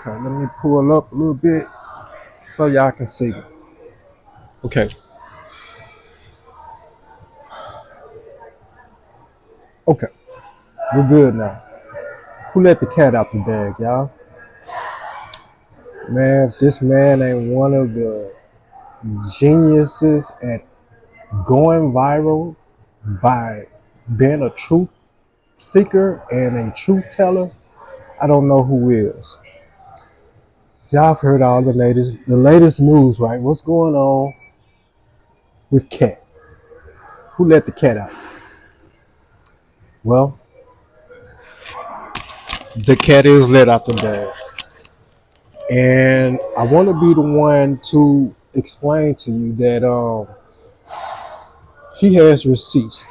Okay, let me pull up a little bit so y'all can see. Okay, okay, we're good now. Who let the cat out the bag, y'all? Man, if this man ain't one of the geniuses at going viral by being a truth seeker and a truth teller, I don't know who is. Y'all have heard all the latest news, right? What's going on with Katt? Who let the cat out? Well, the cat is let out the bag. And I want to be the one to explain to you that he has receipts.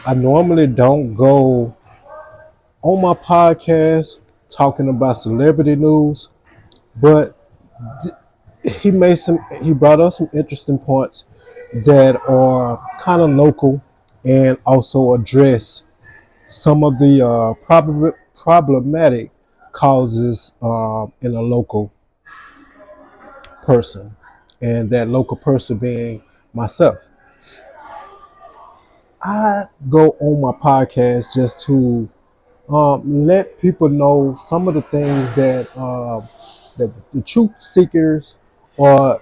I normally don't go on my podcast talking about celebrity news, but he brought up some interesting points that are kind of local and also address some of the problematic causes in a local person, and that local person being myself. I go on my podcast just to let people know some of the things that the truth seekers are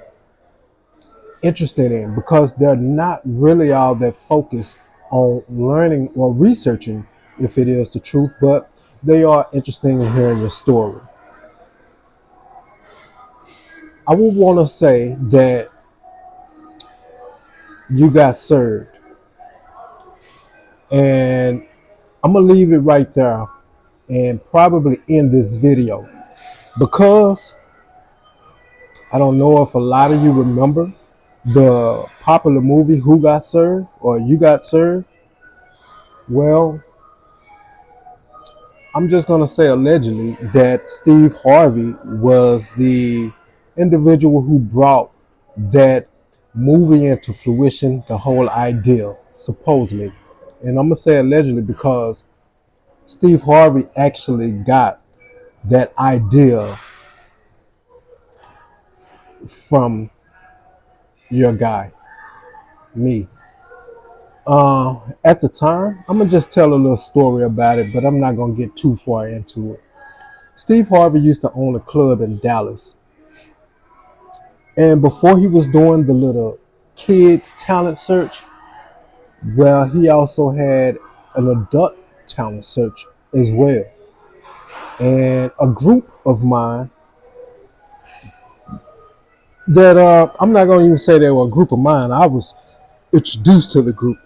interested in, because they're not really all that focused on learning or researching if it is the truth, but they are interested in hearing your story. I would want to say that you got served, and I'm gonna leave it right there and probably end this video, because I don't know if a lot of you remember the popular movie Who Got Served or You Got Served. Well, I'm just going to say allegedly that Steve Harvey was the individual who brought that movie into fruition, the whole idea, supposedly. And I'm going to say allegedly because Steve Harvey actually got that idea from your guy, me. At the time, I'm gonna just tell a little story about it, but I'm not gonna get too far into it. Steve Harvey used to own a club in Dallas, and before he was doing the little kids talent search, well, he also had an adult talent search as well. And a group of mine that I'm not gonna even say they were a group of mine. I was introduced to the group.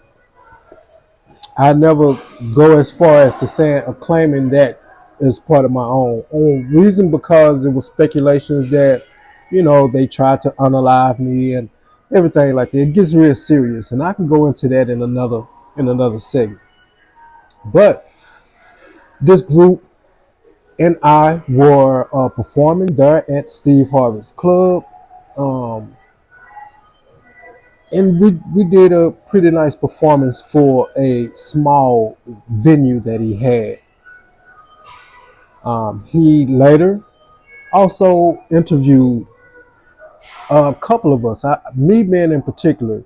I never go as far as to saying or claiming that as part of my own reason, because it was speculations that, they tried to unalive me and everything like that. It gets real serious, and I can go into that in another segment. But this group and I were performing there at Steve Harvey's club, um, and we did a pretty nice performance for a small venue that he had. He later also interviewed a couple of us, me being in particular,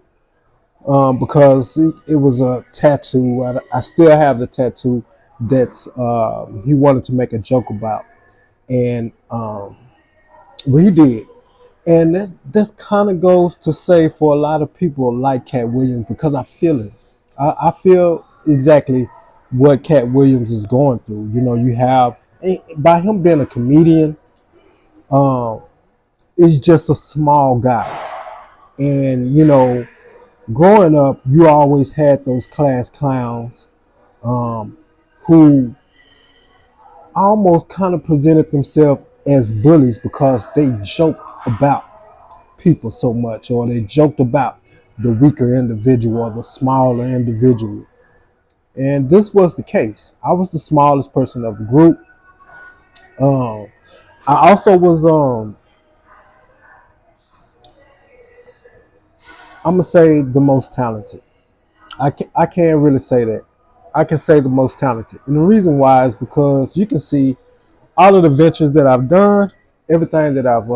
because it was a tattoo. I still have the tattoo that's he wanted to make a joke about, and we did. And that kind of goes to say for a lot of people like Katt Williams, because I feel it. I feel exactly what Katt Williams is going through. You have, by him being a comedian, um, is just a small guy. And, growing up, you always had those class clowns who almost kind of presented themselves as bullies because they joked about people so much, or they joked about the weaker individual or the smaller individual. And this was the case. I was the smallest person of the group. Um, I also was I'm gonna say the most talented. I can't really say that. I can say the most talented. And the reason why is because you can see all of the ventures that I've done, everything that I've,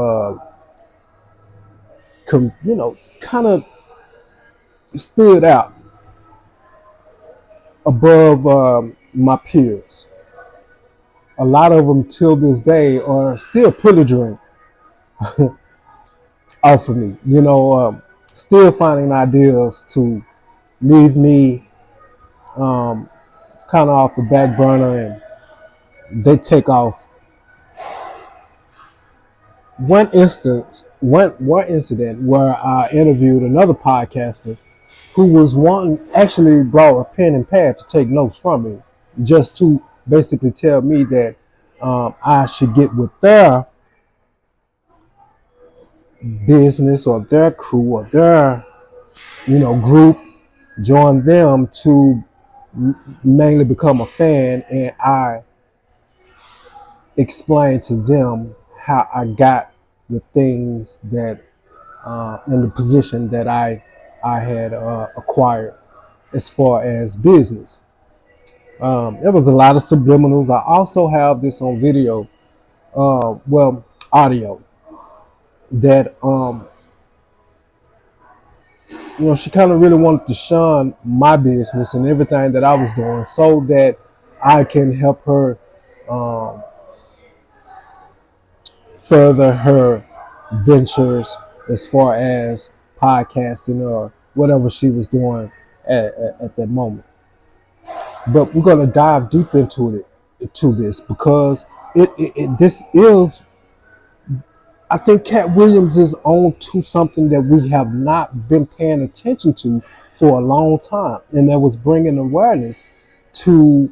kind of stood out above my peers. A lot of them till this day are still pillaging off of me. Still finding ideas to leave me kind of off the back burner, and they take off. One incident where I interviewed another podcaster who was actually brought a pen and pad to take notes from me, just to basically tell me that I should get with their business or their crew or their group, join them to mainly become a fan, and I explained to them how I got the things that in the position that I had acquired as far as business. There was a lot of subliminals. I also have this on video, audio, that she kind of really wanted to shun my business and everything that I was doing, so that I can help her further her ventures as far as podcasting or whatever she was doing at that moment. But we're going to dive deep into this, because this is, I think Katt Williams is on to something that we have not been paying attention to for a long time, and that was bringing awareness to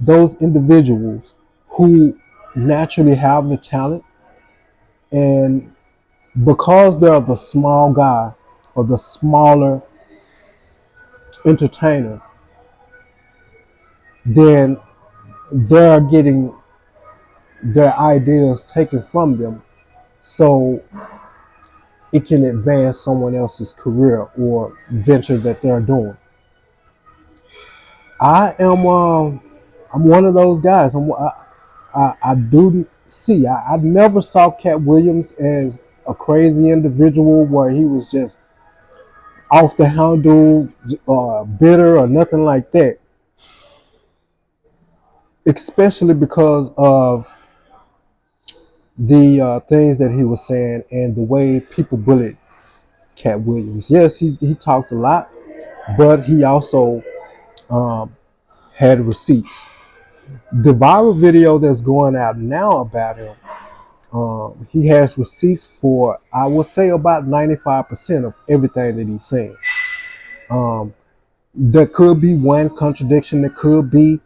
those individuals who naturally have the talent, and because they're the small guy or the smaller entertainer, then they're getting their ideas taken from them, so it can advance someone else's career or venture that they're doing. I'm one of those guys. I do see. I never saw Katt Williams as a crazy individual where he was just off the handle, bitter or nothing like that. Especially because of the things that he was saying and the way people bullied Katt Williams. Yes, he talked a lot, but he also had receipts. The viral video that's going out now about him, he has receipts for, I would say, about 95% of everything that he's saying. There could be one contradiction that could be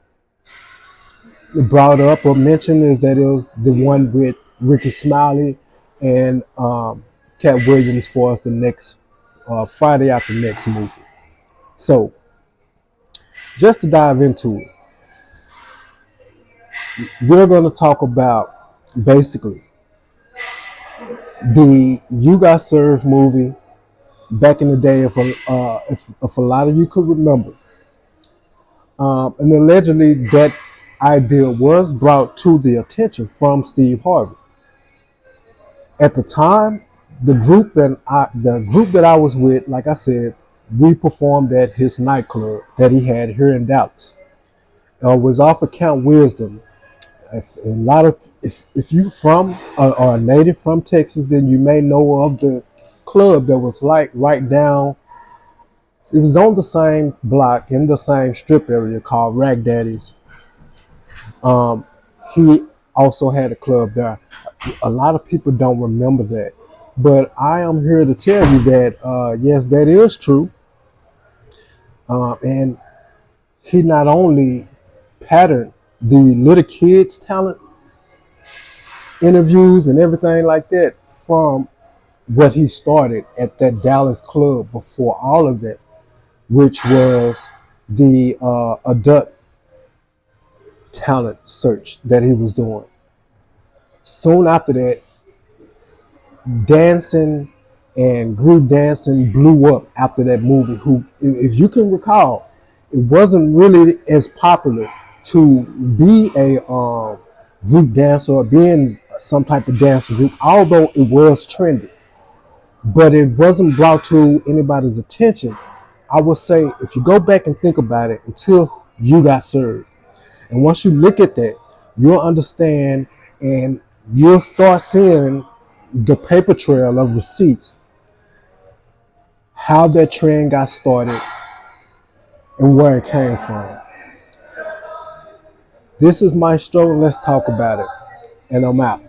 brought up or mentioned, is that it was the one with Ricky Smiley and Katt Williams for us the next Friday after next movie. So, just to dive into it, we're going to talk about basically the You Got Served movie back in the day, if a lot of you could remember. And allegedly that idea was brought to the attention from Steve Harvey. At the time, the group that I was with, like I said, we performed at his nightclub that he had here in Dallas. It was off of Count Wisdom. If you from or a native from Texas, then you may know of the club that was like right down. It was on the same block in the same strip area called Rag Daddy's. He also had a club there. A lot of people don't remember that, but I am here to tell you that yes, that is true. And he not only patterned the little kids' talent interviews and everything like that from what he started at that Dallas club before all of that, which was the adult talent search that he was doing. Soon after that, dancing and group dancing blew up after that movie. Who, if you can recall, it wasn't really as popular to be a group dancer or being some type of dance group, although it was trendy, but it wasn't brought to anybody's attention. I would say if you go back and think about it until you got served. And once you look at that, you'll understand and you'll start seeing the paper trail of receipts, how that trend got started and where it came from. This is Maestro, and let's talk about it. And I'm out.